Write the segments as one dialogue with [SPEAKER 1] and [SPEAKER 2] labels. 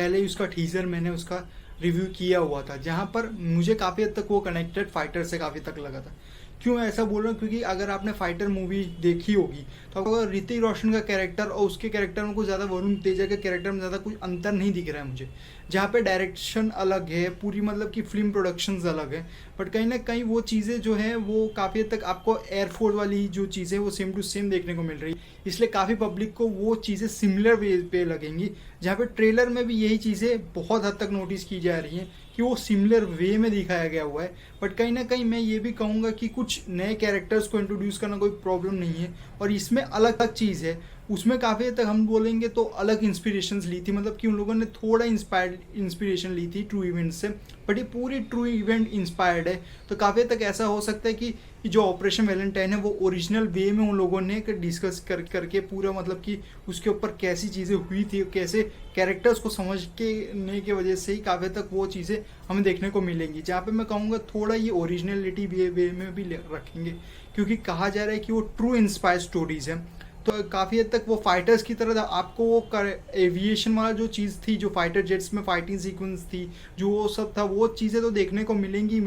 [SPEAKER 1] पहले ही उसका टीजर मैंने उसका रिव्यू किया हुआ था, जहां पर मुझे काफ़ी हद तक वो कनेक्टेड फाइटर से काफ़ी तक लगा था। क्यों ऐसा बोल रहा हूँ? क्योंकि अगर आपने फाइटर मूवी देखी होगी तो आपको ऋतिक रोशन का कैरेक्टर और उसके कैरेक्टर में कुछ ज़्यादा, वरुण तेजा के कैरेक्टर में ज़्यादा कुछ अंतर नहीं दिख रहा है मुझे। जहाँ पे डायरेक्शन अलग है, पूरी मतलब कि फिल्म प्रोडक्शंस अलग है, बट कहीं ना कहीं वो चीज़ें जो है वो काफ़ी हद तक आपको एयरफोर्स वाली जो चीज़ें वो सेम टू सेम देखने को मिल रही है। इसलिए काफ़ी पब्लिक को वो चीज़ें सिमिलर वे पे लगेंगी, जहाँ पे ट्रेलर में भी यही चीज़ें बहुत हद तक नोटिस की जा रही हैं कि वो सिमिलर वे में दिखाया गया हुआ है। बट कहीं ना कहीं मैं ये भी कहूँगा कि कुछ नए कैरेक्टर्स को इंट्रोड्यूस करना कोई प्रॉब्लम नहीं है, और इसमें अलग अलग चीज़ है। उसमें काफ़ी हद तक हम बोलेंगे तो अलग इंस्पिरेशंस ली थी, मतलब कि उन लोगों ने थोड़ा इंस्पिरेशन ली थी ट्रू इवेंट से, बट ये पूरी ट्रू इवेंट इंस्पायर्ड है। तो काफ़ी हद तक ऐसा हो सकता है कि जो ऑपरेशन वैलेंटाइन है वो ओरिजिनल वे में उन लोगों ने डिस्कस करके पूरा, मतलब कि उसके ऊपर कैसी चीज़ें हुई थी, कैसे कैरेक्टर्स को समझने की वजह से ही काफ़ी हद तक वो चीज़ें हमें देखने को मिलेंगी। जहाँ पे मैं कहूँगा थोड़ा ये ओरिजिनलिटी वे में भी रखेंगे, क्योंकि कहा जा रहा है कि वो ट्रू इंस्पायर्ड स्टोरीज़ हैं। तो काफ़ी हद तक वो फाइटर्स की तरह आपको वो एविएशन वाला जो चीज़ थी, जो फाइटर जेट्स में फाइटिंग सीक्वेंस थी, जो वो सब था, वो चीज़ें तो देखने को मिलेंगी।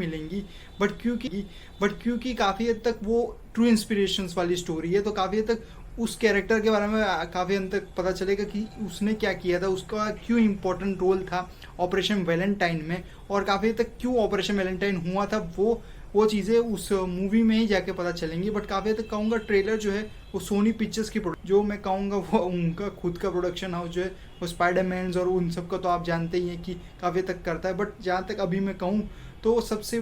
[SPEAKER 1] बट क्योंकि काफ़ी हद तक वो ट्रू इंस्पिरेशंस वाली स्टोरी है, तो काफ़ी हद तक उस कैरेक्टर के बारे में काफ़ी हद तक पता चलेगा कि उसने क्या किया था, उसका क्यों इम्पोर्टेंट रोल था ऑपरेशन वैलेंटाइन में, और काफ़ी हद तक क्यों ऑपरेशन वैलेंटाइन हुआ था, वो चीज़ें उस मूवी में ही जाके पता चलेंगी। बट काफ़ी हद तक कहूँगा ट्रेलर जो है वो सोनी पिक्चर्स की जो मैं कहूँगा वो उनका खुद का प्रोडक्शन हाउस जो है वो स्पाइडरमैन और उन सब का तो आप जानते ही हैं कि काफ़ी हद तक करता है। बट जहाँ तक अभी मैं कहूँ तो सबसे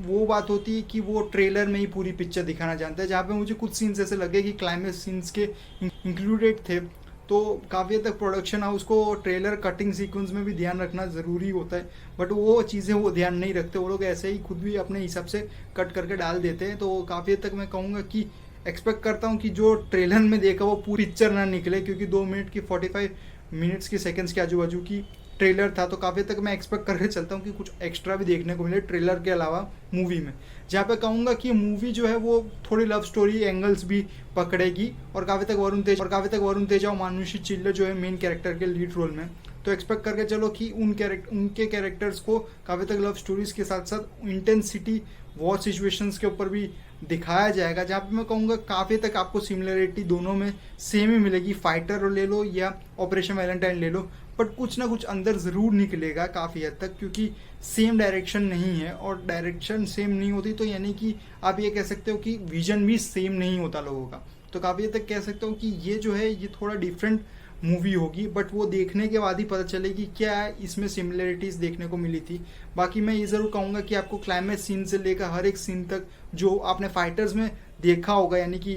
[SPEAKER 1] वो बात होती है कि वो ट्रेलर में ही पूरी पिक्चर दिखाना चाहता है, जहाँ पे मुझे कुछ सीन्स ऐसे लगे कि क्लाइमेक्स सीन्स के इंक्लूडेड थे। तो काफ़ी हद तक प्रोडक्शन हाउस को ट्रेलर कटिंग सीक्वेंस में भी ध्यान रखना ज़रूरी होता है, बट वो चीज़ें वो ध्यान नहीं रखते, वो लोग ऐसे ही खुद भी अपने हिसाब से कट करके डाल देते हैं। तो काफ़ी हद तक मैं कहूँगा कि एक्सपेक्ट करता हूँ कि जो ट्रेलर में देखा वो पूरी पिक्चर ना निकले, क्योंकि 2 मिनट की 45 मिनट्स की सेकेंड्स के आजू बाजू की ट्रेलर था। तो काफ़ी तक मैं एक्सपेक्ट करके चलता हूँ कि कुछ एक्स्ट्रा भी देखने को मिले ट्रेलर के अलावा मूवी में, जहाँ पे कहूँगा कि मूवी जो है वो थोड़ी लव स्टोरी एंगल्स भी पकड़ेगी, और काफ़ी तक वरुण तेजा और मानुषी चिल्लर जो है मेन कैरेक्टर के लीड रोल में। तो एक्सपेक्ट करके चलो कि उनके कैरेक्टर्स को काफ़ी तक लव स्टोरीज के साथ साथ इंटेंसिटी वॉर सिचुएशंस के ऊपर भी दिखाया जाएगा, जहाँ पे मैं कहूँगा काफ़ी तक आपको सिमिलरिटी दोनों में सेम ही मिलेगी, फाइटर ले लो या ऑपरेशन वैलेंटाइन ले लो, बट कुछ ना कुछ अंदर ज़रूर निकलेगा काफ़ी हद तक, क्योंकि सेम डायरेक्शन नहीं है, और डायरेक्शन सेम नहीं होती तो यानी कि आप ये कह सकते हो कि विजन भी सेम नहीं होता लोगों का। तो काफ़ी हद तक कह सकते हो कि ये जो है ये थोड़ा डिफरेंट मूवी होगी, बट वो देखने के बाद ही पता चलेगी क्या इसमें सिमिलरिटीज़ देखने को मिली थी। बाकी मैं ये ज़रूर कहूँगा कि आपको क्लाइमेक्स सीन से लेकर हर एक सीन तक जो आपने फाइटर्स में देखा होगा, यानी कि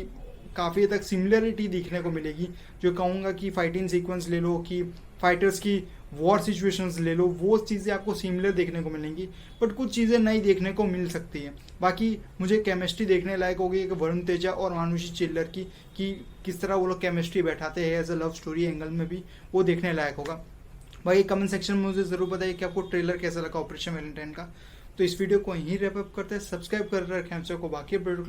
[SPEAKER 1] काफ़ी हद तक सिमिलरिटी देखने को मिलेगी। जो कहूँगा कि फाइटिंग सीक्वेंस ले लो, कि फाइटर्स की वॉर सिचुएशंस ले लो, वो चीज़ें आपको सिमिलर देखने को मिलेंगी, बट कुछ चीज़ें नई देखने को मिल सकती हैं। बाकी मुझे केमिस्ट्री देखने लायक होगी एक वरुण तेजा और मानुषी चिल्लर की, कि किस तरह वो लोग केमिस्ट्री बैठाते हैं as a love story angle में भी, वो देखने लायक होगा। भाई कमेंट सेक्शन में मुझे ज़रूर बताइए कि आपको ट्रेलर कैसा लगा ऑपरेशन वैलेंटाइन का। तो इस वीडियो को यहीं रैप अप करते हैं। सब्सक्राइब कर रखें हमसे को बाकी अपडेट